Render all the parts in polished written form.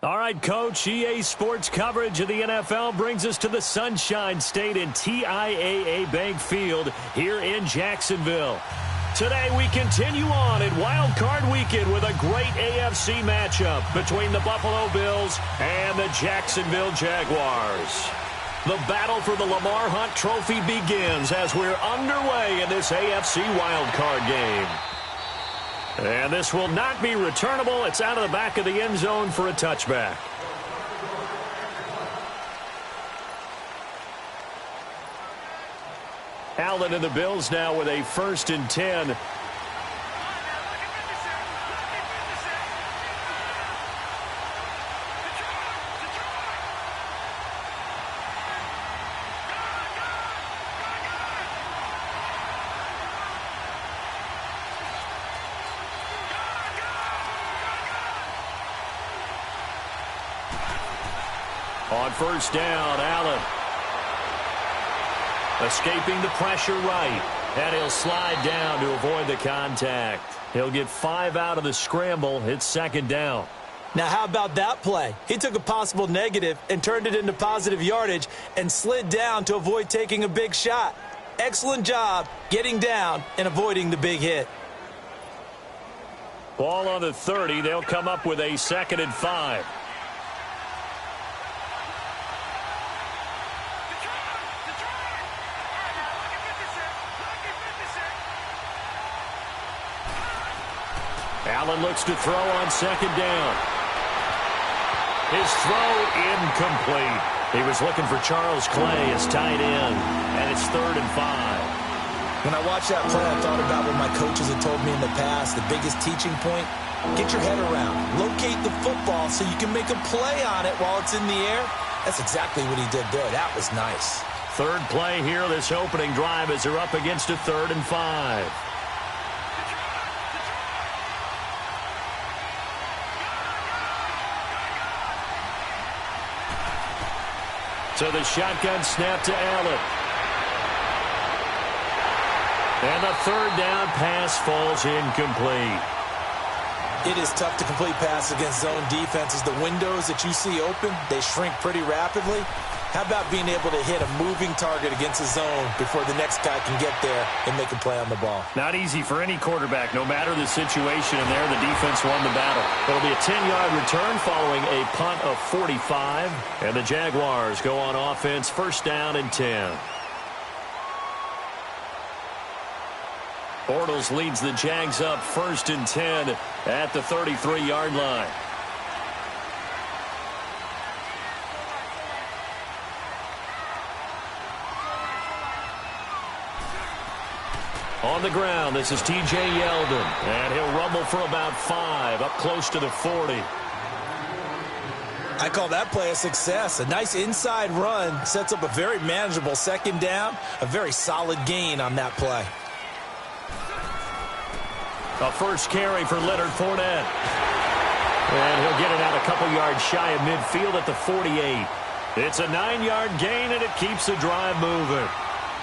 All right, Coach, EA Sports coverage of the NFL brings us to the Sunshine State in TIAA Bank Field here in Jacksonville. Today we continue on in Wild Card Weekend with a great AFC matchup between the Buffalo Bills and the Jacksonville Jaguars. The battle for the Lamar Hunt Trophy begins as we're underway in this AFC Wild Card game. And this will not be returnable. It's out of the back of the end zone for a touchback. Allen and the Bills now with a 1st and 10. On 1st down, Allen. Escaping the pressure right. And he'll slide down to avoid the contact. He'll get 5 out of the scramble. It's 2nd down. Now, how about that play? He took a possible negative and turned it into positive yardage and slid down to avoid taking a big shot. Excellent job getting down and avoiding the big hit. Ball on the 30. They'll come up with a 2nd and 5. Allen looks to throw on 2nd down. His throw incomplete. He was looking for Charles Clay as tight end, and it's 3rd and 5. When I watched that play, I thought about what my coaches had told me in the past. The biggest teaching point, get your head around. Locate the football so you can make a play on it while it's in the air. That's exactly what he did there. That was nice. 3rd play here, this opening drive, as they're up against a 3rd and 5. So the shotgun snap to Allen. And the 3rd down pass falls incomplete. It is tough to complete passes against zone defenses. The windows that you see open, they shrink pretty rapidly. How about being able to hit a moving target against a zone before the next guy can get there and make a play on the ball? Not easy for any quarterback, no matter the situation. And there, the defense won the battle. It'll be a 10-yard return following a punt of 45. And the Jaguars go on offense, 1st down and 10. Bortles leads the Jags up 1st and 10 at the 33-yard line. On the ground, this is T.J. Yeldon, and he'll rumble for about 5, up close to the 40. I call that play a success. A nice inside run sets up a very manageable 2nd down, a very solid gain on that play. A 1st carry for Leonard Fournette. And he'll get it out a couple yards shy of midfield at the 48. It's a 9-yard gain, and it keeps the drive moving.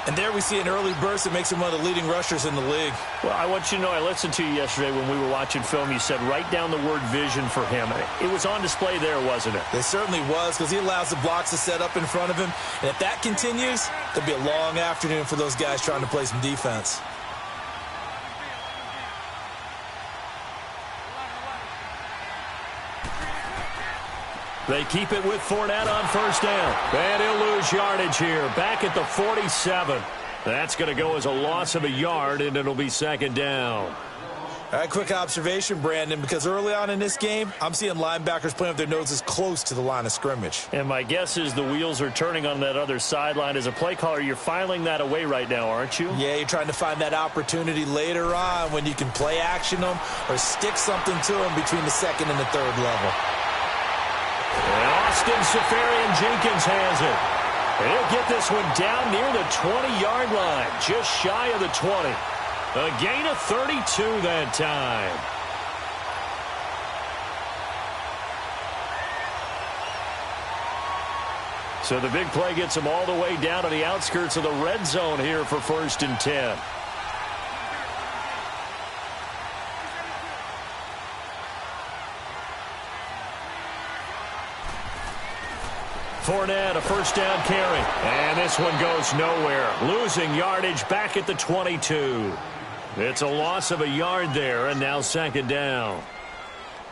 And there we see an early burst that makes him one of the leading rushers in the league. Well, I want you to know, I listened to you yesterday when we were watching film. You said write down the word vision for him. It was on display there, wasn't it? It certainly was, because he allows the blocks to set up in front of him. And if that continues, it'll be a long afternoon for those guys trying to play some defense. They keep it with Fournette on 1st down. And he'll lose yardage here. Back at the 47. That's going to go as a loss of a yard, and it'll be 2nd down. All right, quick observation, Brandon, because early on in this game, I'm seeing linebackers playing with their noses close to the line of scrimmage. And my guess is the wheels are turning on that other sideline. As a play caller, you're filing that away right now, aren't you? Yeah, you're trying to find that opportunity later on when you can play action them or stick something to them between the 2nd and the 3rd level. And Austin Seferian-Jenkins has it. And he'll get this one down near the 20-yard line, just shy of the 20. A gain of 32 that time. So the big play gets him all the way down to the outskirts of the red zone here for 1st and 10. Fournette, a first down carry. And this one goes nowhere. Losing yardage back at the 22. It's a loss of a yard there, and now second down.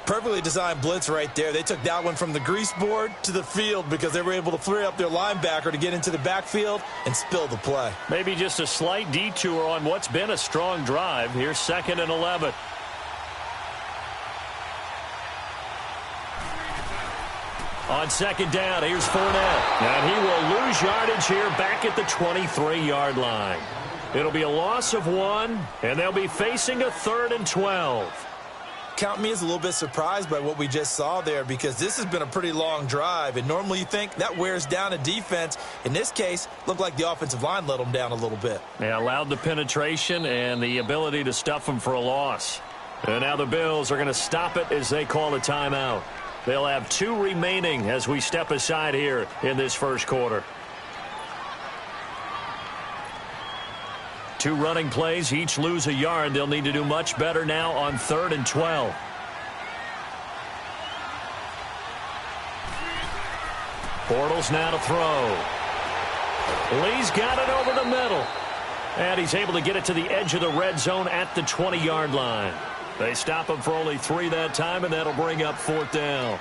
Perfectly designed blitz right there. They took that one from the grease board to the field because they were able to free up their linebacker to get into the backfield and spill the play. Maybe just a slight detour on what's been a strong drive. Here's 2nd and 11. On second down, here's Fournette. And he will lose yardage here back at the 23-yard line. It'll be a loss of 1, and they'll be facing a 3rd and 12. Count me as a little bit surprised by what we just saw there because this has been a pretty long drive, and normally you think that wears down a defense. In this case, looked like the offensive line let them down a little bit. They allowed the penetration and the ability to stuff them for a loss. And now the Bills are going to stop it as they call a timeout. They'll have 2 remaining as we step aside here in this first quarter. 2 running plays, each lose a yard. They'll need to do much better now on 3rd and 12. Bortles now to throw. Lee's got it over the middle. And he's able to get it to the edge of the red zone at the 20-yard line. They stop him for only 3 that time, and that'll bring up 4th down.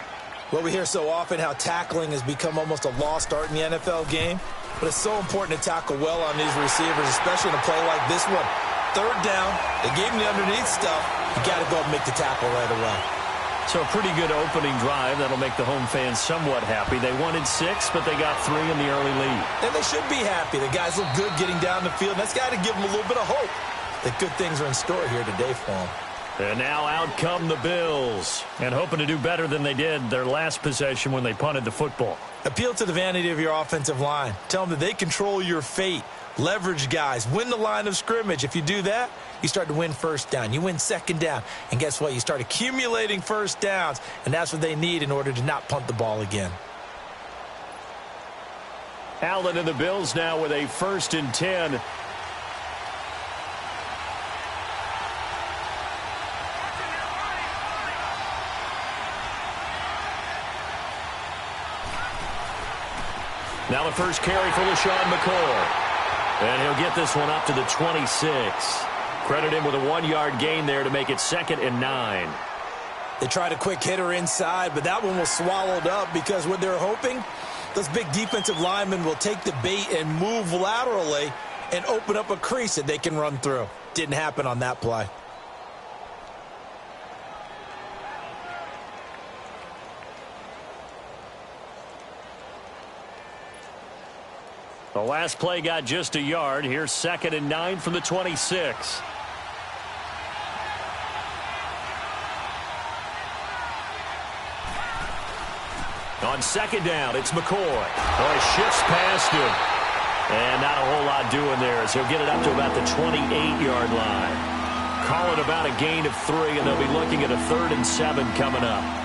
Well, we hear so often how tackling has become almost a lost art in the NFL game. But it's so important to tackle well on these receivers, especially in a play like this one. 3rd down, they gave him the underneath stuff. You got to go and make the tackle right away. So a pretty good opening drive. That'll make the home fans somewhat happy. They wanted 6, but they got 3 in the early lead. And they should be happy. The guys look good getting down the field. That's got to give them a little bit of hope that good things are in store here today for them. And now out come the Bills, and hoping to do better than they did their last possession when they punted the football. Appeal to the vanity of your offensive line. Tell them that they control your fate. Leverage guys. Win the line of scrimmage. If you do that, you start to win first down. You win second down. And guess what? You start accumulating first downs, and that's what they need in order to not punt the ball again. Allen and the Bills now with a 1st and 10. Now the first carry for LaShawn McCoy. And he'll get this one up to the 26. Credit him with a 1-yard gain there to make it 2nd and 9. They tried a quick hitter inside, but that one was swallowed up because what they're hoping, those big defensive linemen will take the bait and move laterally and open up a crease that they can run through. Didn't happen on that play. The last play got just a yard. Here's 2nd and 9 from the 26. On 2nd down, it's McCoy. Boy, shifts past him. And not a whole lot doing there as he'll get it up to about the 28-yard line. Call it about a gain of 3, and they'll be looking at a 3rd and 7 coming up.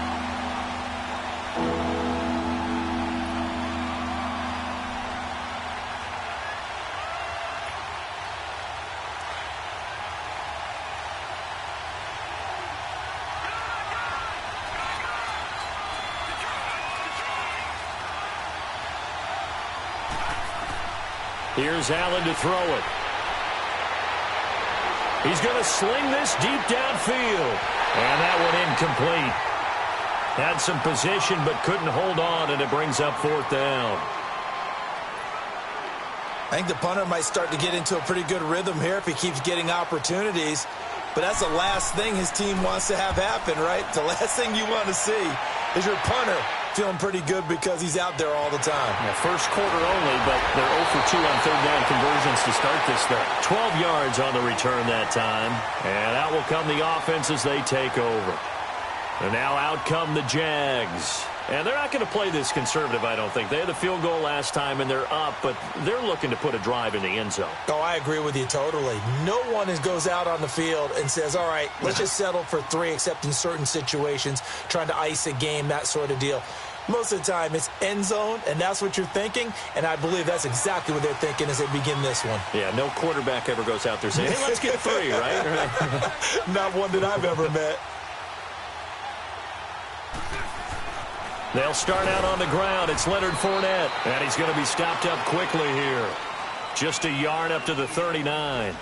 Here's Allen to throw it. He's going to sling this deep downfield. And that one incomplete. Had some position but couldn't hold on, and it brings up 4th down. I think the punter might start to get into a pretty good rhythm here if he keeps getting opportunities. But that's the last thing his team wants to have happen, right? The last thing you want to see is your punter feeling pretty good because he's out there all the time. Yeah, first quarter only, but they're 0 for 2 on 3rd down conversions to start this thing. 12 yards on the return that time. And out will come the offense as they take over. And now out come the Jags. And they're not going to play this conservative, I don't think. They had the field goal last time, and they're up, but they're looking to put a drive in the end zone. Oh, I agree with you totally. No one goes out on the field and says, all right, let's just settle for 3, except in certain situations, trying to ice a game, that sort of deal. Most of the time, it's end zone, and that's what you're thinking, and I believe that's exactly what they're thinking as they begin this one. Yeah, no quarterback ever goes out there saying, hey, let's get 3, right? Not one that I've ever met. They'll start out on the ground. It's Leonard Fournette, and he's going to be stopped up quickly here. Just a yard up to the 39.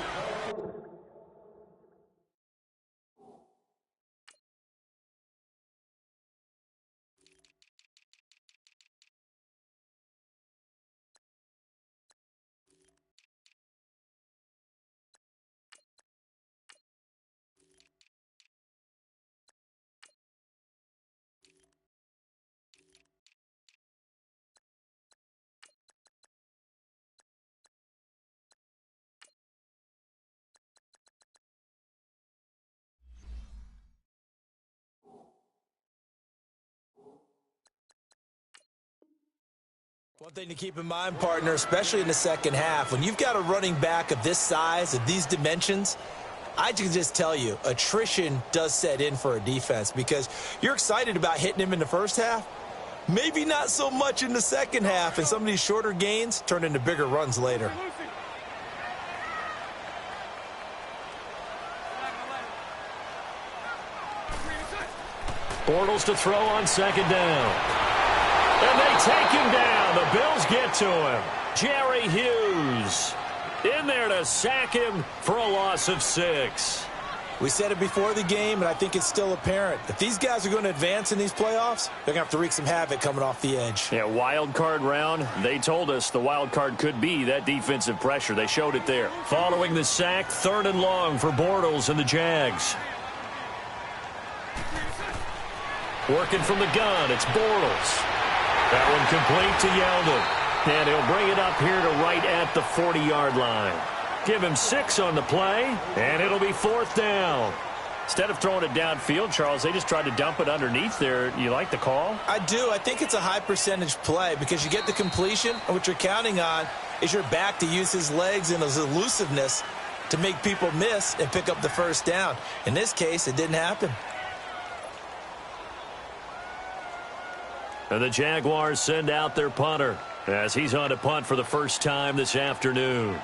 One thing to keep in mind, partner, especially in the second half, when you've got a running back of this size, of these dimensions, I can just tell you, attrition does set in for a defense because you're excited about hitting him in the first half. Maybe not so much in the second half, and some of these shorter gains turn into bigger runs later. Bortles to throw on second down. And they take him down. The Bills get to him. Jerry Hughes in there to sack him for a loss of 6. We said it before the game, and I think it's still apparent. If these guys are going to advance in these playoffs, they're going to have to wreak some havoc coming off the edge. Yeah, wild card round. They told us the wild card could be that defensive pressure. They showed it there. Following the sack, 3rd and long for Bortles and the Jags. Working from the gun, it's Bortles. That one complete to Yeldon. And he'll bring it up here to right at the 40-yard line. Give him 6 on the play, and it'll be 4th down. Instead of throwing it downfield, Charles, they just tried to dump it underneath there. You like the call? I do. I think it's a high percentage play because you get the completion, and what you're counting on is your back to use his legs and his elusiveness to make people miss and pick up the first down. In this case, it didn't happen. And the Jaguars send out their punter as he's on to punt for the first time this afternoon.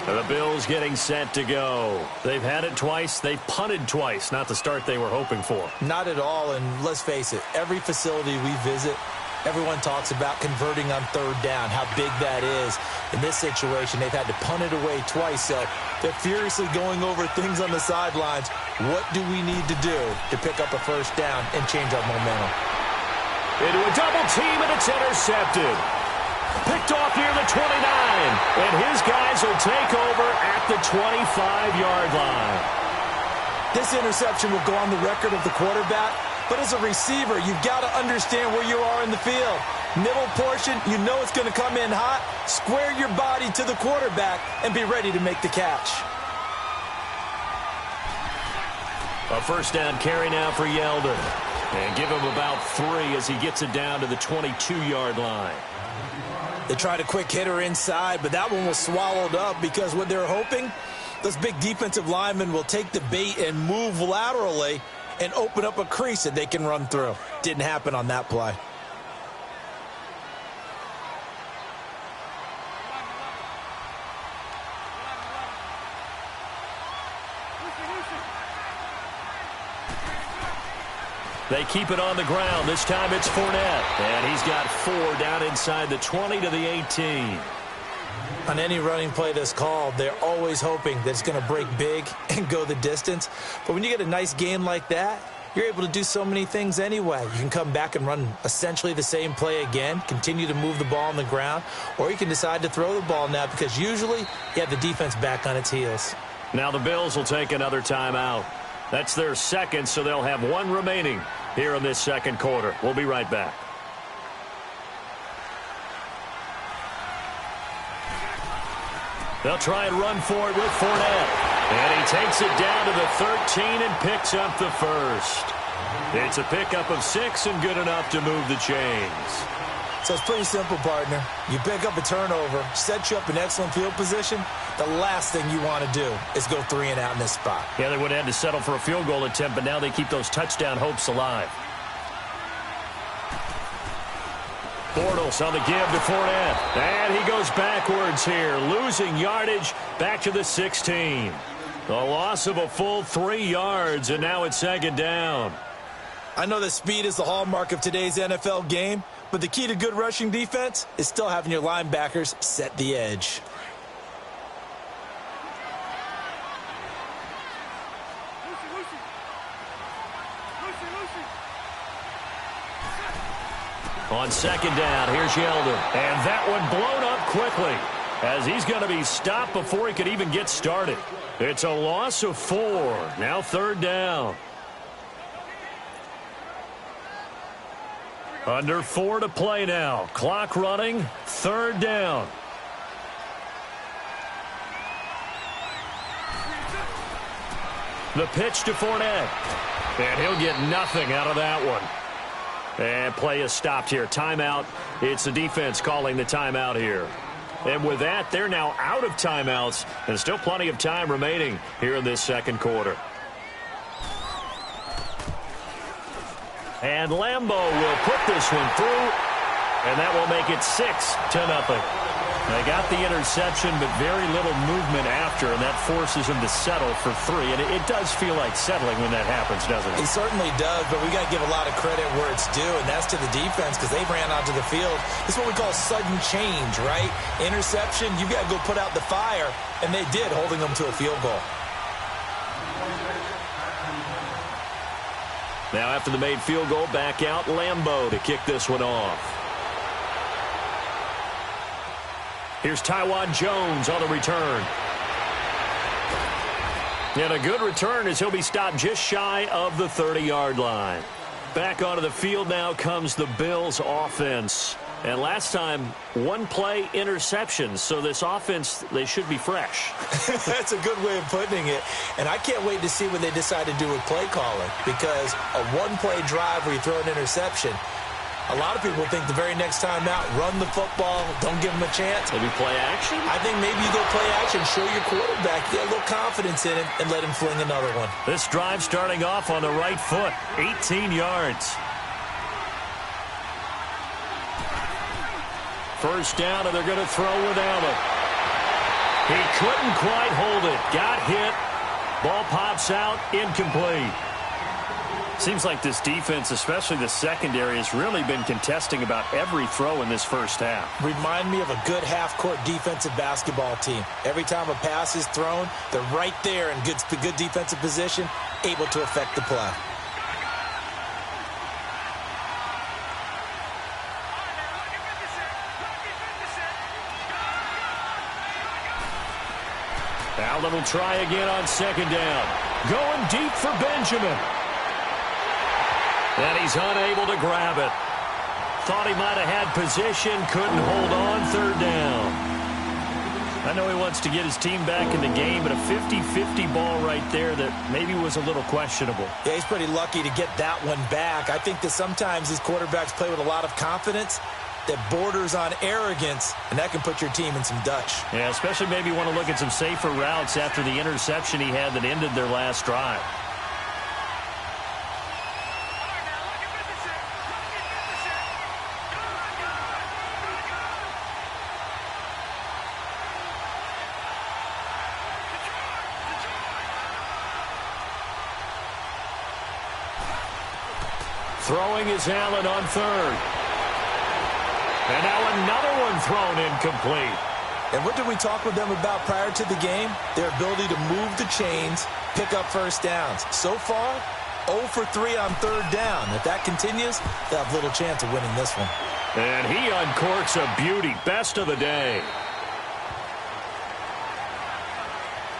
The Bills getting set to go. They've had it twice. They've punted twice. Not the start they were hoping for. Not at all, and let's face it, every facility we visit, everyone talks about converting on 3rd down, how big that is. In this situation, they've had to punt it away twice, so they're furiously going over things on the sidelines. What do we need to do to pick up a first down and change our momentum? Into a double team, and it's intercepted. Picked off near the 29, and his guys will take over at the 25-yard line. This interception will go on the record of the quarterback, but as a receiver, you've got to understand where you are in the field. Middle portion, you know it's going to come in hot. Square your body to the quarterback and be ready to make the catch. A first down carry now for Yeldon. And give him about 3 as he gets it down to the 22-yard line. They tried a quick hitter inside, but that one was swallowed up because what they're hoping, those big defensive linemen will take the bait and move laterally and open up a crease that they can run through. Didn't happen on that play. They keep it on the ground. This time it's Fournette. And he's got 4 down inside the 20 to the 18. On any running play that's called, they're always hoping that it's going to break big and go the distance. But when you get a nice game like that, you're able to do so many things anyway. You can come back and run essentially the same play again, continue to move the ball on the ground, or you can decide to throw the ball now because usually you have the defense back on its heels. Now the Bills will take another timeout. That's their second, so they'll have 1 remaining here in this second quarter. We'll be right back. They'll try and run for it with Fournette. And he takes it down to the 13 and picks up the first. It's a pickup of 6 and good enough to move the chains. So it's pretty simple, partner. You pick up a turnover, set you up in excellent field position. The last thing you want to do is go 3 and out in this spot. Yeah, they would have had to settle for a field goal attempt, but now they keep those touchdown hopes alive. Bortles on the give to Fournette. And he goes backwards here, losing yardage back to the 16. The loss of a full 3 yards, and now it's 2nd down. I know that speed is the hallmark of today's NFL game, but the key to good rushing defense is still having your linebackers set the edge. On 2nd down, here's Yeldon. And that one blown up quickly as he's going to be stopped before he could even get started. It's a loss of 4. Now 3rd down. Under 4 to play now. Clock running. 3rd down. The pitch to Fournette. And he'll get nothing out of that one. And play is stopped here. Timeout. It's the defense calling the timeout here. And with that, they're now out of timeouts. And still plenty of time remaining here in this 2nd quarter. And Lambeau will put this one through. And that will make it 6-0. They got the interception, but very little movement after, and that forces them to settle for 3. And it does feel like settling when that happens, doesn't it? It certainly does, but we got to give a lot of credit where it's due, and that's to the defense because they ran onto the field. This is what we call sudden change, right? Interception, you got to go put out the fire, and they did, holding them to a field goal. Now after the made field goal, back out Lambeau to kick this one off. Here's Tywan Jones on the return. And a good return as he'll be stopped just shy of the 30-yard line. Back onto the field now comes the Bills offense. And last time, 1-play interception. So this offense, they should be fresh. That's a good way of putting it. And I can't wait to see what they decide to do with play calling. Because a 1-play drive where you throw an interception, a lot of people think the very next time out, run the football, don't give them a chance. Maybe play action? I think maybe you go play action, show your quarterback, get a little confidence in him, and let him fling another one. This drive starting off on the right foot, 18 yards. 1st down, and they're going to throw without it. He couldn't quite hold it. Got hit. Ball pops out, incomplete. Seems like this defense, especially the secondary, has really been contesting about every throw in this 1st half. Remind me of a good half-court defensive basketball team. Every time a pass is thrown, they're right there in good defensive position, able to affect the play. Allen will try again on 2nd down. Going deep for Benjamin. And he's unable to grab it. Thought he might have had position, couldn't hold on. 3rd down. I know he wants to get his team back in the game, but a 50-50 ball right there that maybe was a little questionable. Yeah, he's pretty lucky to get that one back. I think that sometimes these quarterbacks play with a lot of confidence that borders on arrogance, and that can put your team in some Dutch. Yeah, especially maybe want to look at some safer routes after the interception he had that ended their last drive. Throwing is Allen on 3rd. And now another one thrown incomplete. And what did we talk with them about prior to the game? Their ability to move the chains, pick up 1st downs. So far, 0 for 3 on 3rd down. If that continues, they'll have little chance of winning this one. And he uncorks a beauty. Best of the day.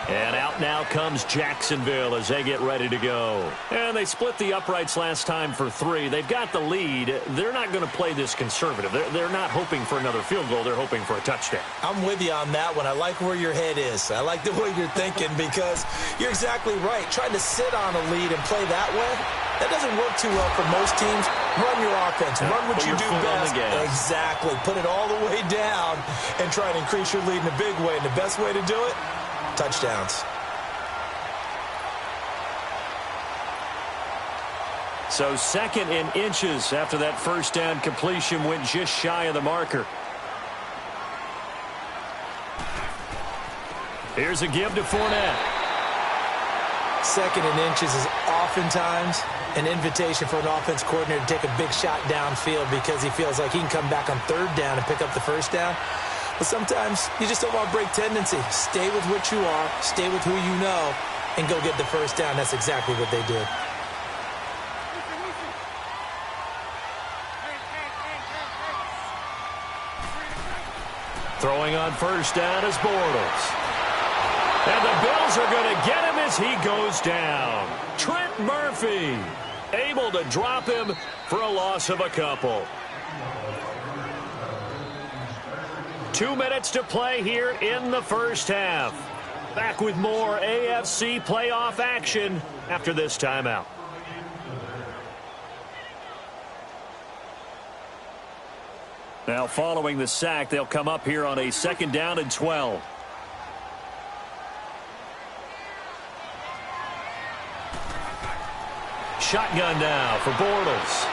And out now comes Jacksonville as they get ready to go. And they split the uprights last time for 3. They've got the lead. They're not going to play this conservative. They're not hoping for another field goal. They're hoping for a touchdown. I'm with you on that one. I like where your head is. I like the way you're thinking because you're exactly right. Trying to sit on a lead and play that way, that doesn't work too well for most teams. Run your offense. Run what you do best. Exactly. Put it all the way down and try to increase your lead in a big way. And the best way to do it, touchdowns. So 2nd and inches after that first down completion went just shy of the marker. Here's a give to Fournette. 2nd and inches is oftentimes an invitation for an offense coordinator to take a big shot downfield because he feels like he can come back on 3rd down and pick up the first down. But sometimes you just don't want to break tendency. Stay with what you are, stay with who you know, and go get the first down. That's exactly what they did. Throwing on first down is Bortles. And the Bills are going to get him as he goes down. Trent Murphy able to drop him for a loss of a couple. 2 minutes to play here in the first half. Back with more AFC playoff action after this timeout. Now following the sack, they'll come up here on a 2nd down and 12. Shotgun now for Bortles.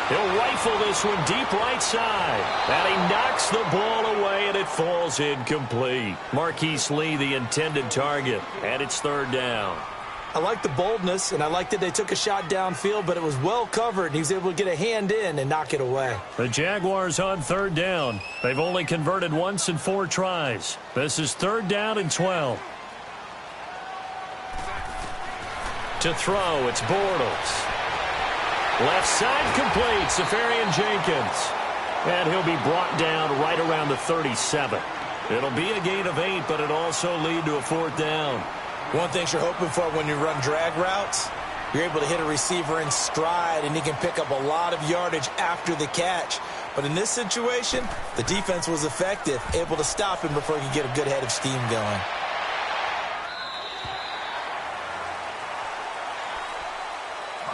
He'll rifle this one deep right side. And he knocks the ball away, and it falls incomplete. Marquise Lee, the intended target, and it's 3rd down. I like the boldness, and I like that they took a shot downfield, but it was well covered, and he was able to get a hand in and knock it away. The Jaguars on 3rd down. They've only converted once in 4 tries. This is 3rd down and 12. To throw, it's Bortles. Left side complete, Safarian Jenkins. And he'll be brought down right around the 37. It'll be a gain of 8, but it'll also lead to a 4th down. One thing you're hoping for when you run drag routes, you're able to hit a receiver in stride, and he can pick up a lot of yardage after the catch. But in this situation, the defense was effective, able to stop him before he could get a good head of steam going.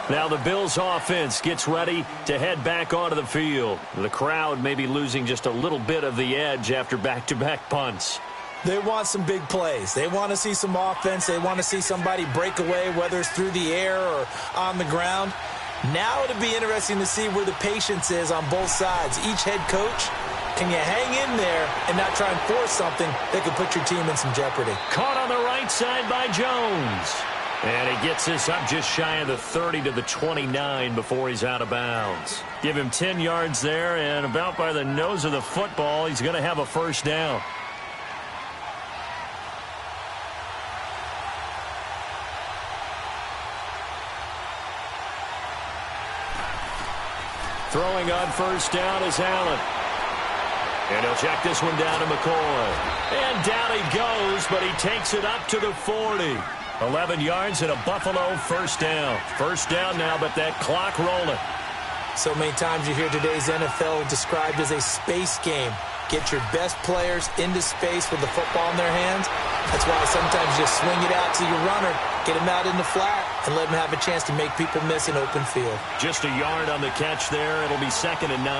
Now the Bills offense gets ready to head back onto the field. The crowd may be losing just a little bit of the edge after back-to-back punts. They want some big plays. They want to see some offense. They want to see somebody break away, whether it's through the air or on the ground. Now it'll be interesting to see where the patience is on both sides. Each head coach, can you hang in there and not try and force something that could put your team in some jeopardy? Caught on the right side by Jones. And he gets this up just shy of the 30 to the 29 before he's out of bounds. Give him 10 yards there, and about by the nose of the football, he's going to have a first down. Throwing on first down is Allen. And he'll check this one down to McCoy. And down he goes, but he takes it up to the 40. 11 yards and a Buffalo first down. First down now, but that clock rolling. So many times you hear today's NFL described as a space game. Get your best players into space with the football in their hands. That's why sometimes you just swing it out to your runner, get him out in the flat, and let him have a chance to make people miss an open field. Just a yard on the catch there. It'll be 2nd and 9.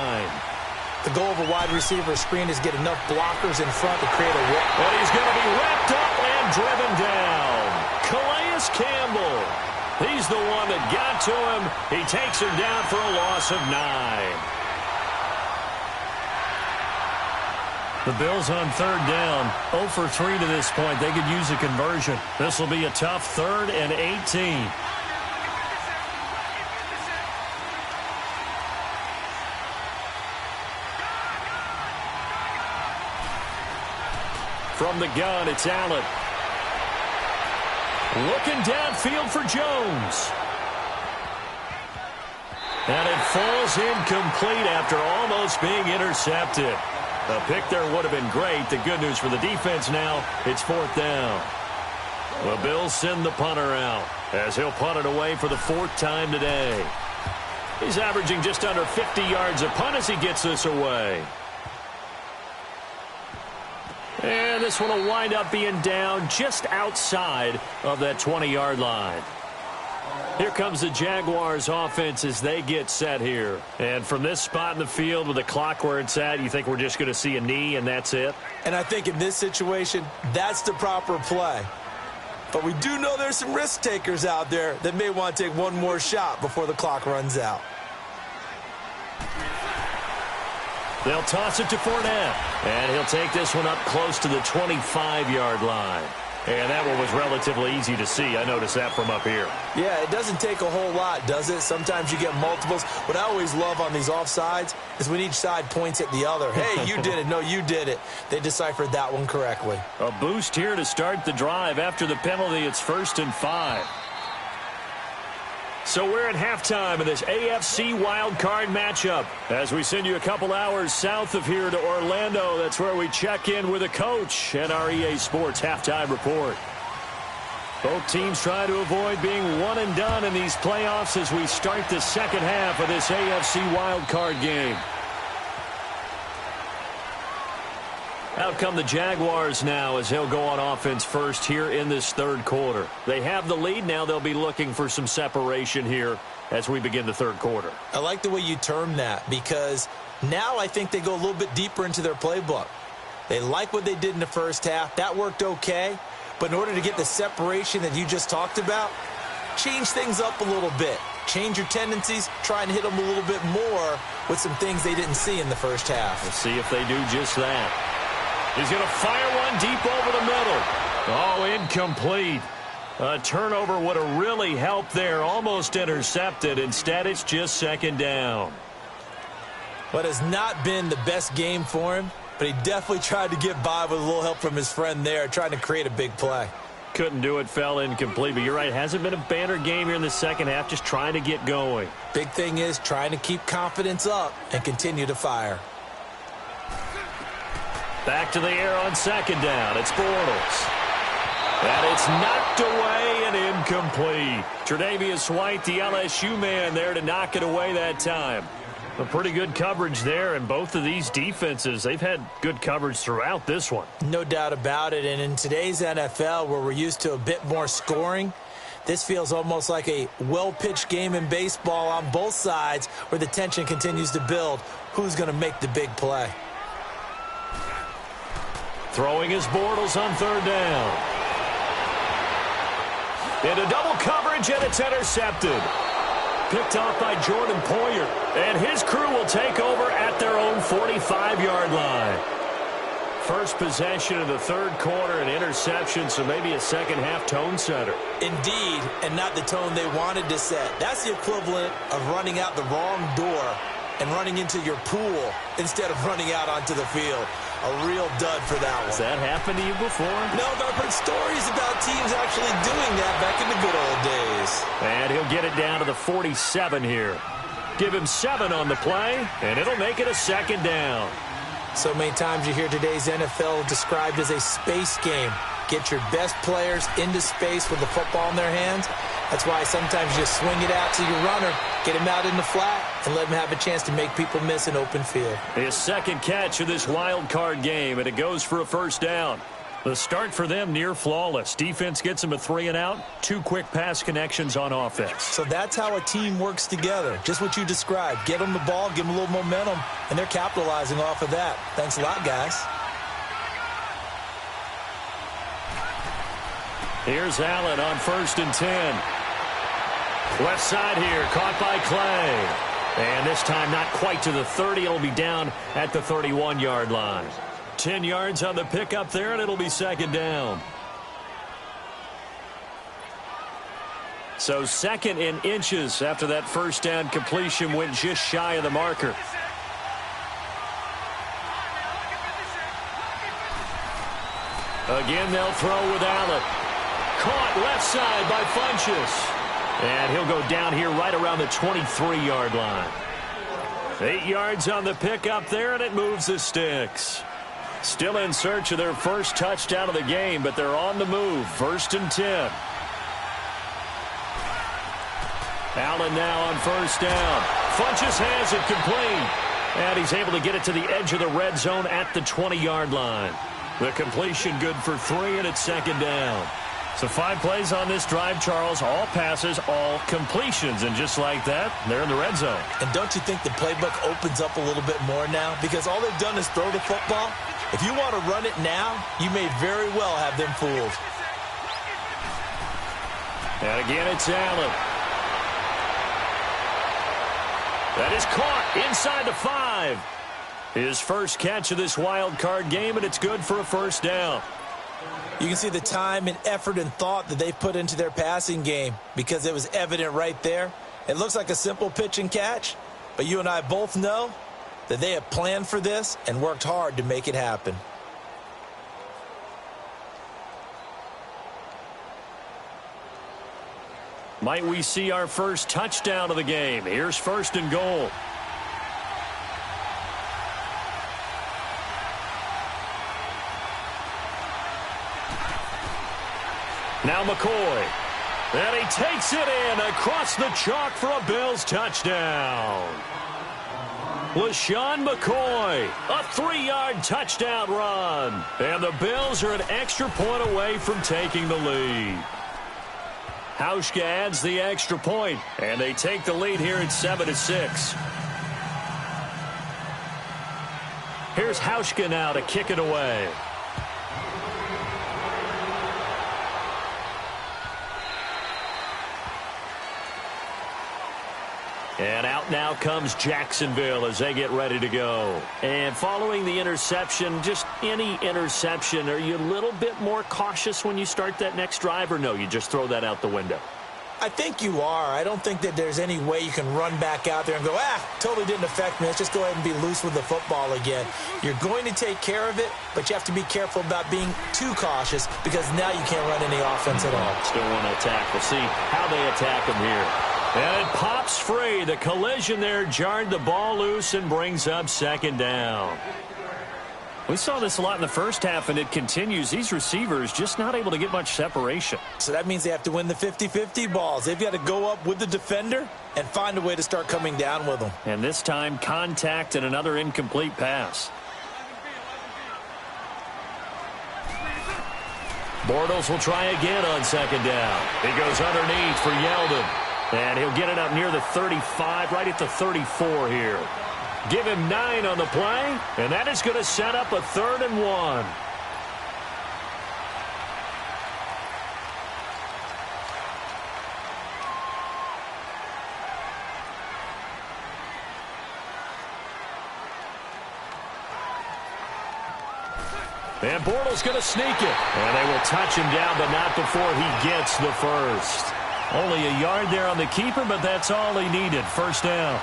The goal of a wide receiver screen is get enough blockers in front to create a wall. And he's going to be wrapped up and driven down. Calais Campbell. He's the one that got to him. He takes him down for a loss of 9. The Bills on 3rd down, 0 for 3 to this point. They could use a conversion. This will be a tough 3rd and 18. From the gun, it's Allen. Looking downfield for Jones. And it falls incomplete after almost being intercepted. A pick there would have been great. The good news for the defense now, it's 4th down. The Bills send the punter out as he'll punt it away for the 4th time today. He's averaging just under 50 yards a punt as he gets this away. And this one will wind up being down just outside of that 20-yard line. Here comes the Jaguars offense as they get set here. And from this spot in the field with the clock where it's at, you think we're just going to see a knee and that's it? And I think in this situation, that's the proper play. But we do know there's some risk takers out there that may want to take one more shot before the clock runs out. They'll toss it to Fournette. And he'll take this one up close to the 25-yard line. And that one was relatively easy to see. I noticed that from up here. Yeah, it doesn't take a whole lot, does it? Sometimes you get multiples. What I always love on these offsides is when each side points at the other. Hey, you did it. No, you did it. They deciphered that one correctly. A boost here to start the drive. After the penalty, it's 1st and 5. So we're at halftime of this AFC wildcard matchup. As we send you a couple hours south of here to Orlando, that's where we check in with a coach and our EA Sports halftime report. Both teams try to avoid being one and done in these playoffs as we start the second half of this AFC wildcard game. Out come the Jaguars now as he'll go on offense first here in this third quarter. They have the lead. Now they'll be looking for some separation here as we begin the third quarter. I like the way you term that because now I think they go a little bit deeper into their playbook. They like what they did in the first half. That worked okay. But in order to get the separation that you just talked about, change things up a little bit. Change your tendencies. Try and hit them a little bit more with some things they didn't see in the first half. We'll see if they do just that. He's going to fire one deep over the middle. Oh, incomplete. A turnover would have really helped there. Almost intercepted. Instead, it's just second down. What has not been the best game for him, but he definitely tried to get by with a little help from his friend there, trying to create a big play. Couldn't do it, fell incomplete. But you're right, hasn't been a banner game here in the second half, just trying to get going. Big thing is trying to keep confidence up and continue to fire. Back to the air on second down. It's Bortles. And it's knocked away and incomplete. Tre'Davious White, the LSU man, there to knock it away that time. A pretty good coverage there, and both of these defenses, they've had good coverage throughout this one. No doubt about it, and in today's NFL, where we're used to a bit more scoring, this feels almost like a well-pitched game in baseball on both sides where the tension continues to build. Who's going to make the big play? Throwing his Bortles on third down. Into double coverage, and it's intercepted. Picked off by Jordan Poyer. And his crew will take over at their own 45-yard line. First possession of the third quarter, an interception, so maybe a second-half tone setter. Indeed, and not the tone they wanted to set. That's the equivalent of running out the wrong door and running into your pool instead of running out onto the field. A real dud for that one. Has that happened to you before? No, but I've heard stories about teams actually doing that back in the good old days. And he'll get it down to the 47 here. Give him 7 on the play, and it'll make it a second down. So many times you hear today's NFL described as a space game. Get your best players into space with the football in their hands. That's why sometimes you just swing it out to your runner, get him out in the flat, and let him have a chance to make people miss an open field. His second catch of this wild card game, and it goes for a first down. The start for them near flawless. Defense gets them a 3-and-out, 2 quick pass connections on offense. So that's how a team works together. Just what you described. Get them the ball, give them a little momentum, and they're capitalizing off of that. Thanks a lot, guys. Here's Allen on 1st and 10. Left side here, caught by Clay. And this time not quite to the 30. It'll be down at the 31-yard line. 10 yards on the pickup there, and it'll be second down. So second in inches after that first down completion went just shy of the marker. Again, they'll throw with Allen. Caught left side by Funchess. And he'll go down here right around the 23-yard line. 8 yards on the pickup there, and it moves the sticks. Still in search of their first touchdown of the game, but they're on the move. 1st and 10. Allen now on first down. Funchess has it complete. And he's able to get it to the edge of the red zone at the 20-yard line. The completion good for 3, and it's second down. So 5 plays on this drive, Charles. All passes, all completions. And just like that, they're in the red zone. And don't you think the playbook opens up a little bit more now? Because all they've done is throw the football. If you want to run it now, you may very well have them fooled. And again, it's Allen. That is caught inside the 5. His first catch of this wild card game, and it's good for a first down. You can see the time and effort and thought that they put into their passing game because it was evident right there. It looks like a simple pitch and catch, but you and I both know that they have planned for this and worked hard to make it happen. Might we see our first touchdown of the game? Here's first and goal. Now McCoy. And he takes it in across the chalk for a Bills touchdown. LaShawn McCoy, a 3-yard touchdown run. And the Bills are an extra point away from taking the lead. Hauschka adds the extra point, and they take the lead here at 7-6. Here's Hauschka now to kick it away. And out now comes Jacksonville as they get ready to go. And following the interception, just any interception, are you a little bit more cautious when you start that next drive, or no, you just throw that out the window? I think you are. I don't think that there's any way you can run back out there and go, totally didn't affect me. Let's just go ahead and be loose with the football again. You're going to take care of it, but you have to be careful about being too cautious because now you can't run any offense at all. Still want to attack. We'll see how they attack them here. And it pops free. The collision there jarred the ball loose and brings up second down. We saw this a lot in the first half, and it continues. These receivers just not able to get much separation. So that means they have to win the 50-50 balls. They've got to go up with the defender and find a way to start coming down with them. And this time, contact and another incomplete pass. Bortles will try again on second down. He goes underneath for Yeldon. And he'll get it up near the 35, right at the 34 here. Give him 9 on the play, and that is going to set up a 3rd and 1. And Bortles going to sneak it. And they will touch him down, but not before he gets the first. Only a yard there on the keeper, but that's all he needed. First down.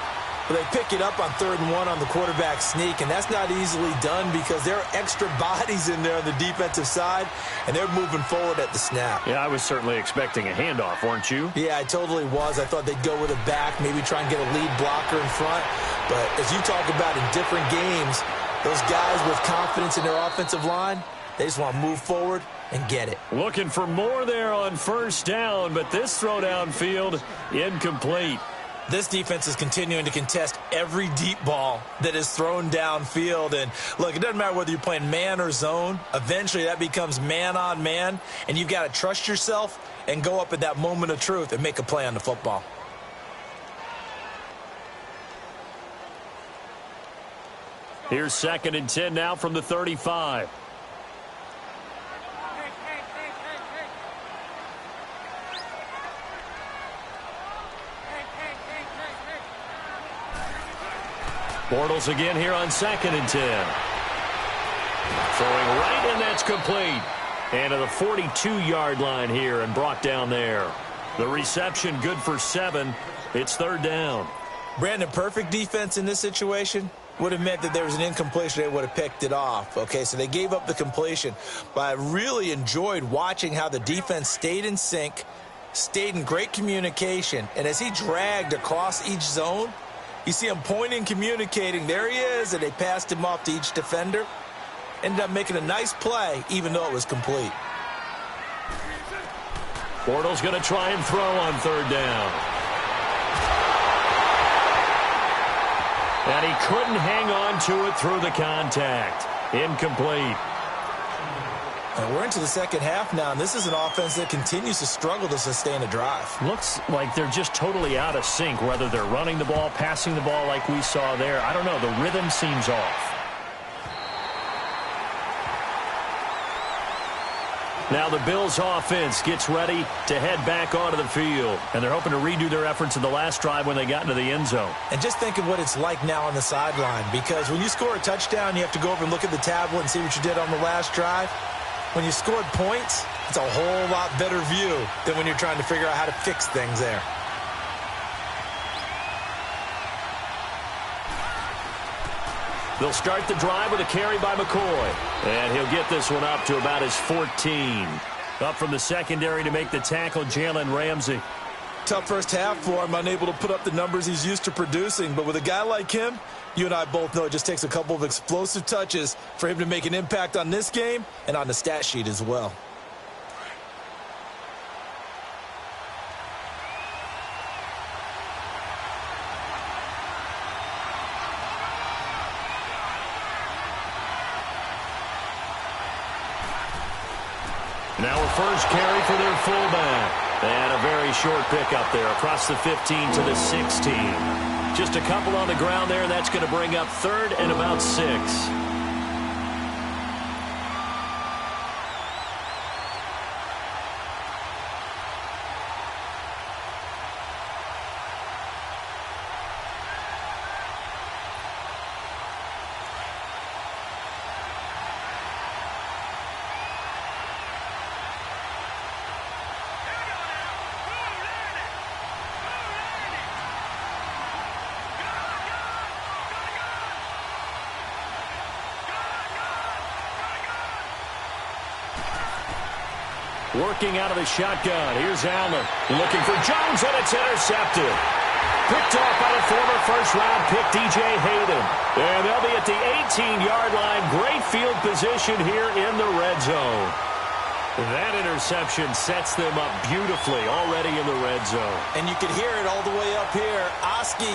Well, they pick it up on 3rd and 1 on the quarterback sneak, and that's not easily done because there are extra bodies in there on the defensive side, and they're moving forward at the snap. Yeah, I was certainly expecting a handoff, weren't you? Yeah, I totally was. I thought they'd go with a back, maybe try and get a lead blocker in front. But as you talk about in different games, those guys with confidence in their offensive line, they just want to move forward and get it. Looking for more there on first down, but this throw downfield incomplete. This defense is continuing to contest every deep ball that is thrown downfield. And, look, it doesn't matter whether you're playing man or zone. Eventually that becomes man on man, and you've got to trust yourself and go up at that moment of truth and make a play on the football. Here's 2nd and 10 now from the 35. Bortles again here on 2nd and 10. Throwing right, and that's complete. And to the 42-yard line here and brought down there. The reception good for 7. It's 3rd down. Brandon, perfect defense in this situation would have meant that there was an incompletion. They would have picked it off. Okay, so they gave up the completion. But I really enjoyed watching how the defense stayed in sync, stayed in great communication. And as he dragged across each zone, you see him pointing, communicating. There he is, and they passed him off to each defender. Ended up making a nice play, even though it was complete. Bortles going to try and throw on 3rd down. And he couldn't hang on to it through the contact. Incomplete. And we're into the second half now, and this is an offense that continues to struggle to sustain a drive. Looks like they're just totally out of sync, whether they're running the ball, passing the ball like we saw there. I don't know. The rhythm seems off. Now the Bills offense gets ready to head back onto the field. And they're hoping to redo their efforts in the last drive when they got into the end zone. And just think of what it's like now on the sideline, because when you score a touchdown, you have to go over and look at the tablet and see what you did on the last drive. When you scored points, it's a whole lot better view than when you're trying to figure out how to fix things there. They'll start the drive with a carry by McCoy. And he'll get this one up to about his 14. Up from the secondary to make the tackle, Jalen Ramsey. Tough first half for him, unable to put up the numbers he's used to producing. But with a guy like him, you and I both know it just takes a couple of explosive touches for him to make an impact on this game and on the stat sheet as well. Now a first carry for their fullback. And a very short pickup there across the 15 to the 16. Just a couple on the ground there, and that's going to bring up third and about 6. Working out of the shotgun. Here's Allen. Looking for Jones, and it's intercepted. Picked off by the former first-round pick, DJ Hayden. And they'll be at the 18-yard line. Great field position here in the red zone. That interception sets them up beautifully already in the red zone. And you can hear it all the way up here. Oski,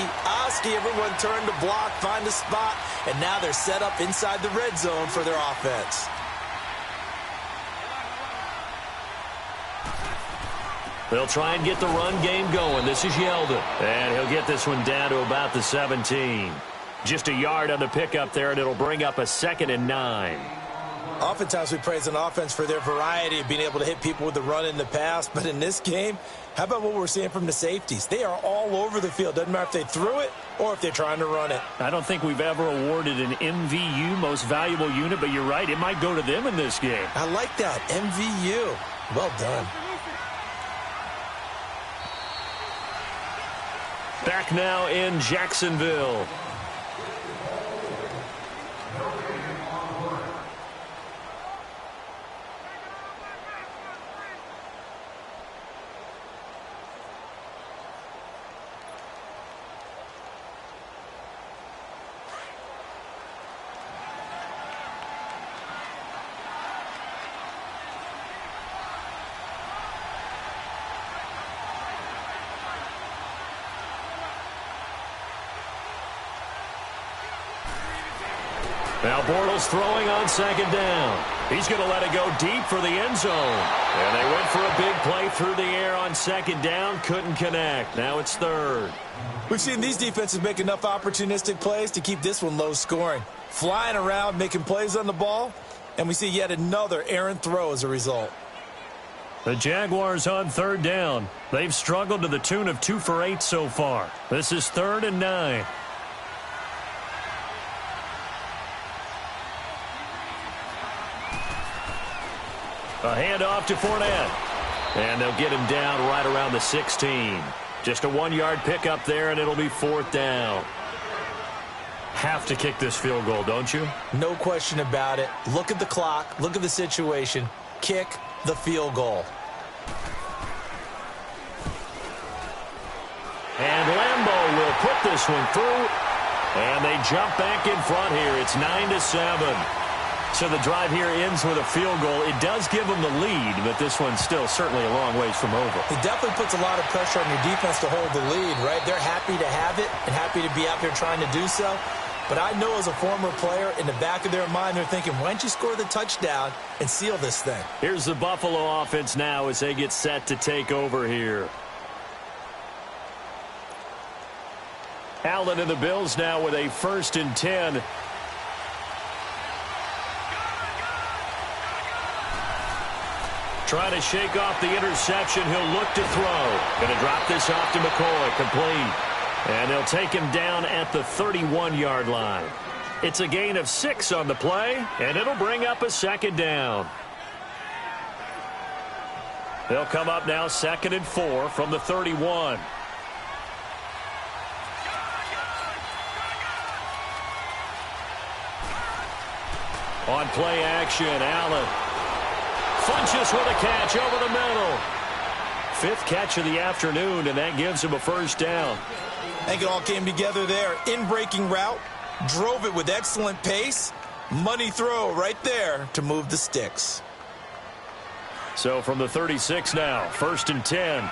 everyone turned to block, find a spot, and now they're set up inside the red zone for their offense. They'll try and get the run game going. This is Yeldon. And he'll get this one down to about the 17. Just a yard on the pickup there, and it'll bring up a 2nd and 9. Oftentimes we praise an offense for their variety of being able to hit people with the run in the pass. But in this game, how about what we're seeing from the safeties? They are all over the field. Doesn't matter if they threw it or if they're trying to run it. I don't think we've ever awarded an MVU, most valuable unit, but you're right. It might go to them in this game. I like that. MVU. Well done. Back now in Jacksonville. Now Bortles throwing on 2nd down. He's going to let it go deep for the end zone. And they went for a big play through the air on 2nd down. Couldn't connect. Now it's 3rd. We've seen these defenses make enough opportunistic plays to keep this one low scoring. Flying around, making plays on the ball. And we see yet another errant throw as a result. The Jaguars on 3rd down. They've struggled to the tune of 2 for 8 so far. This is 3rd and 9. A handoff to Fournette. And they'll get him down right around the 16. Just a 1-yard pickup there, and it'll be 4th down. Have to kick this field goal, don't you? No question about it. Look at the clock. Look at the situation. Kick the field goal. And Lambeau will put this one through. And they jump back in front here. It's 9-7. So the drive here ends with a field goal. It does give them the lead, but this one's still certainly a long ways from over. It definitely puts a lot of pressure on your defense to hold the lead, right? They're happy to have it and happy to be out there trying to do so. But I know as a former player, in the back of their mind, they're thinking, why don't you score the touchdown and seal this thing? Here's the Buffalo offense now as they get set to take over here. Allen and the Bills now with a 1st and 10. Trying to shake off the interception. He'll look to throw. Going to drop this off to McCoy. Complete. And they'll take him down at the 31-yard line. It's a gain of 6 on the play, and it'll bring up a 2nd down. They'll come up now 2nd and 4 from the 31. On play action, Allen Funches with a catch over the middle. 5th catch of the afternoon, and that gives him a 1st down. I think it all came together there. In-breaking route, drove it with excellent pace. Money throw right there to move the sticks. So from the 36 now, 1st and 10.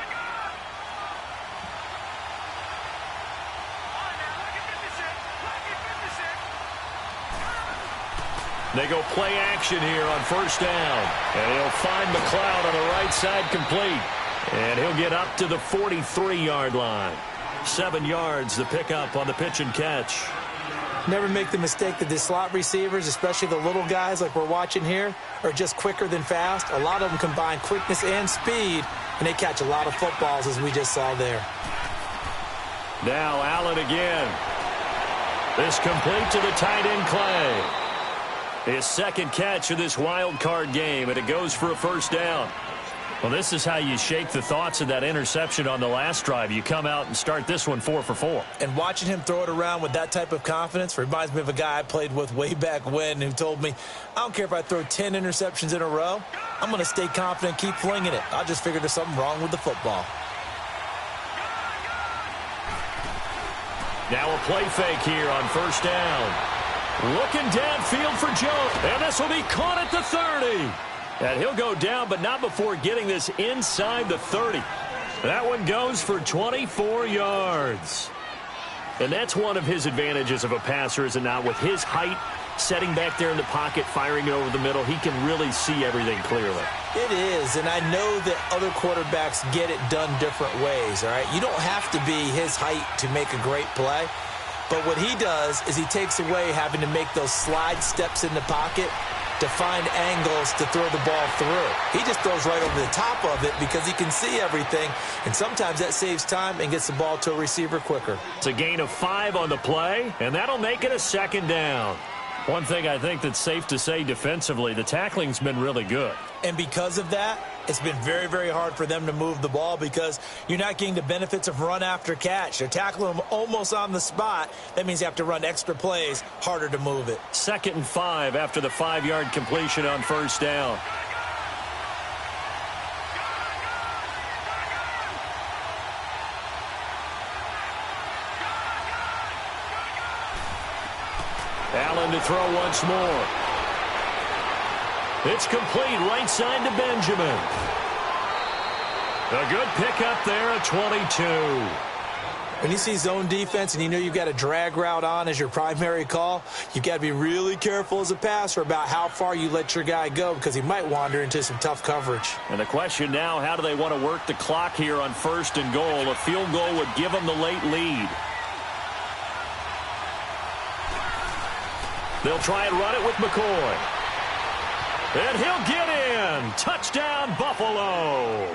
They go play action here on 1st down. And he'll find McLeod on the right side, complete. And he'll get up to the 43-yard line. 7 yards, the pickup on the pitch and catch. Never make the mistake that the slot receivers, especially the little guys like we're watching here, are just quicker than fast. A lot of them combine quickness and speed, and they catch a lot of footballs, as we just saw there. Now Allen again. This complete to the tight end, Clay. His 2nd catch of this wild card game, and it goes for a 1st down. Well, this is how you shake the thoughts of that interception on the last drive. You come out and start this one 4 for 4. And watching him throw it around with that type of confidence reminds me of a guy I played with way back when who told me, I don't care if I throw 10 interceptions in a row. I'm going to stay confident, keep flinging it. I just figured there's something wrong with the football. Now a play fake here on 1st down. Looking downfield for Jones. And this will be caught at the 30. And he'll go down, but not before getting this inside the 30. That one goes for 24 yards. And that's one of his advantages of a passer, is it not? With his height, setting back there in the pocket, firing it over the middle, he can really see everything clearly. It is, and I know that other quarterbacks get it done different ways, all right? You don't have to be his height to make a great play. But what he does is he takes away having to make those slide steps in the pocket to find angles to throw the ball through. He just throws right over the top of it because he can see everything, and sometimes that saves time and gets the ball to a receiver quicker. It's a gain of 5 on the play, and that'll make it a 2nd down. One thing I think that's safe to say defensively, the tackling's been really good. And because of that, it's been very, very hard for them to move the ball because you're not getting the benefits of run after catch. They're tackling them almost on the spot. That means you have to run extra plays, harder to move it. 2nd and 5 after the 5-yard completion on 1st down. Allen to throw once more. It's complete right side to Benjamin. A good pickup there at 22. When you see zone defense and you know you've got a drag route on as your primary call, you've got to be really careful as a passer about how far you let your guy go because he might wander into some tough coverage. And the question now, how do they want to work the clock here on 1st and goal? A field goal would give them the late lead. They'll try and run it with McCoy. And he'll get in. Touchdown, Buffalo.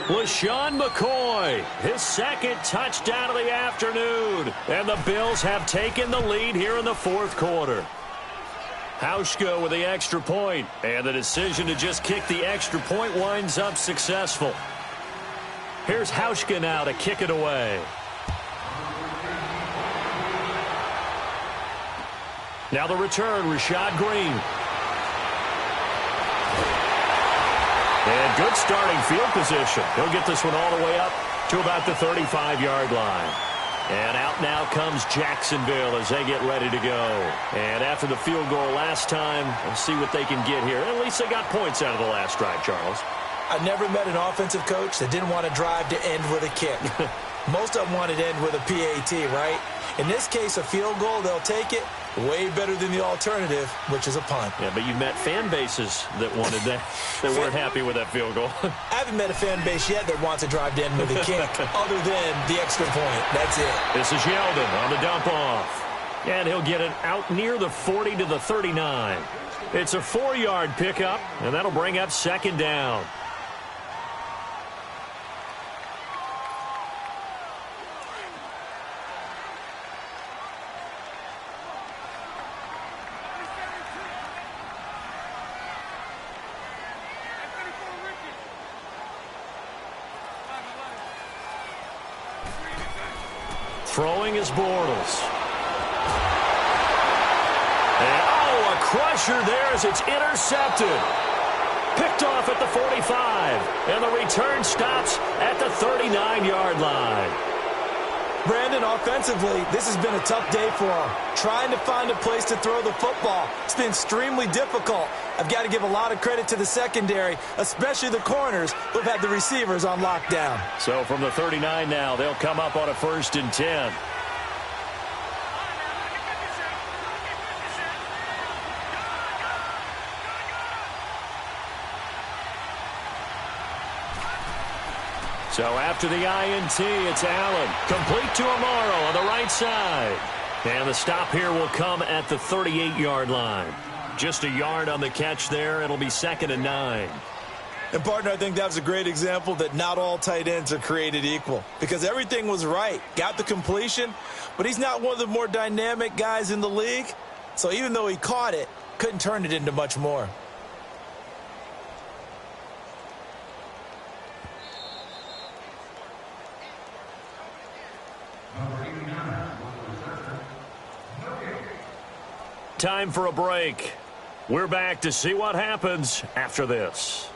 LaShawn McCoy, his 2nd touchdown of the afternoon. And the Bills have taken the lead here in the 4th quarter. Hauschka with the extra point. And the decision to just kick the extra point winds up successful. Here's Hauschka now to kick it away. Now the return, Rashad Green. And good starting field position. He'll get this one all the way up to about the 35-yard line. And out now comes Jacksonville as they get ready to go. And after the field goal last time, we'll see what they can get here. At least they got points out of the last drive, Charles. I've never met an offensive coach that didn't want to drive to end with a kick. Most of them want it to end with a PAT, right? In this case, a field goal, they'll take it. Way better than the alternative, which is a punt. Yeah, but you've met fan bases that wanted that, that weren't happy with that field goal. I haven't met a fan base yet that wants to drive to end with a kick other than the extra point. That's it. This is Yeldon on the dump off. And he'll get it out near the 40 to the 39. It's a 4-yard pickup, and that'll bring up second down. Throwing is Bortles. And, a crusher there as it's intercepted. Picked off at the 45. And the return stops at the 39-yard line. Brandon, offensively, this has been a tough day for him. Trying to find a place to throw the football. It's been extremely difficult. I've got to give a lot of credit to the secondary, especially the corners who have had the receivers on lockdown. So from the 39 now, they'll come up on a 1st and 10. So after the INT, it's Allen. Complete to Amaro on the right side. And the stop here will come at the 38-yard line. Just a yard on the catch there. It'll be 2nd and 9. And, partner, I think that was a great example that not all tight ends are created equal. Because everything was right. Got the completion, but he's not one of the more dynamic guys in the league. So even though he caught it, couldn't turn it into much more. Time for a break. We're back to see what happens after this.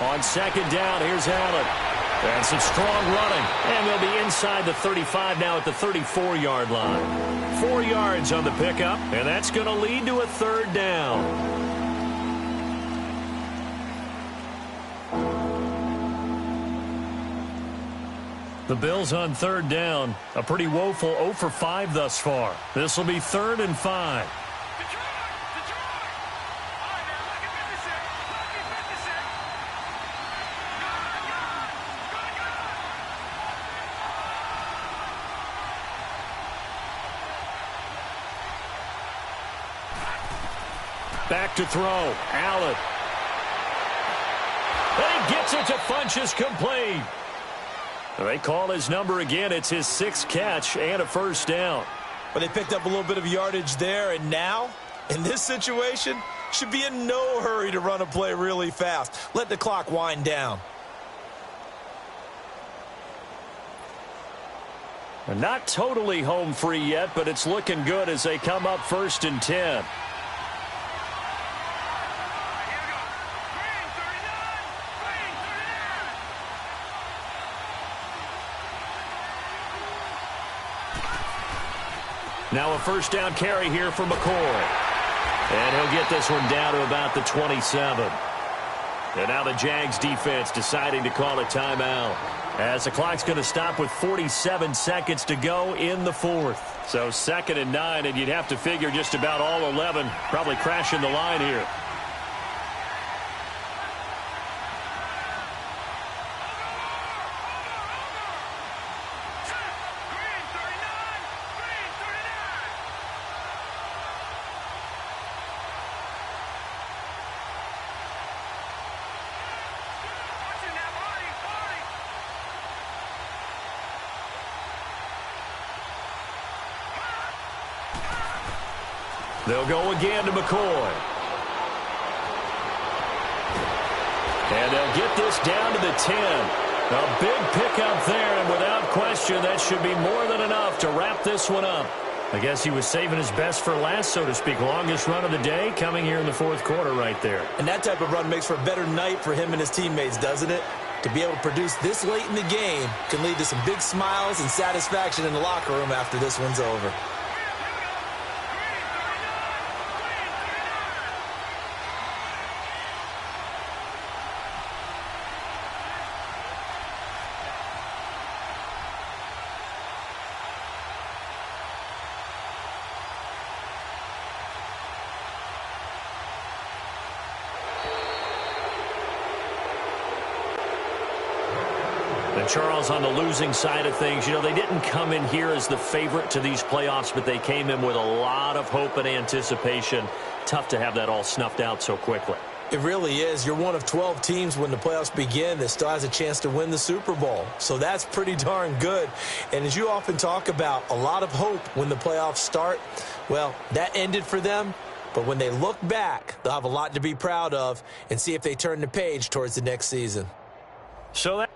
On 2nd down, here's Allen. And some strong running. And they'll be inside the 35 now at the 34-yard line. 4 yards on the pickup, and that's going to lead to a 3rd down. The Bills on 3rd down. A pretty woeful 0 for 5 thus far. This will be 3rd and 5. Back to throw. Allen. And he gets it to Funchess complete. They call his number again. It's his 6th catch and a 1st down. But they picked up a little bit of yardage there, and now, in this situation, should be in no hurry to run a play really fast. Let the clock wind down. Not totally home free yet, but it's looking good as they come up 1st and 10. Now a 1st down carry here for McCoy. And he'll get this one down to about the 27. And now the Jags defense deciding to call a timeout, as the clock's going to stop with 47 seconds to go in the 4th. So 2nd and 9, and you'd have to figure just about all 11 probably crashing the line here. They'll go again to McCoy. And they'll get this down to the 10. A big pickup there, and without question, that should be more than enough to wrap this one up. I guess he was saving his best for last, so to speak. Longest run of the day coming here in the fourth quarter right there. And that type of run makes for a better night for him and his teammates, doesn't it? To be able to produce this late in the game can lead to some big smiles and satisfaction in the locker room after this one's over. Charles, on the losing side of things, you know, they didn't come in here as the favorite to these playoffs, but they came in with a lot of hope and anticipation. Tough to have that all snuffed out so quickly. It really is. You're one of 12 teams when the playoffs begin that still has a chance to win the Super Bowl. So that's pretty darn good. And as you often talk about, a lot of hope when the playoffs start. Well, that ended for them. But when they look back, they'll have a lot to be proud of and see if they turn the page towards the next season. So that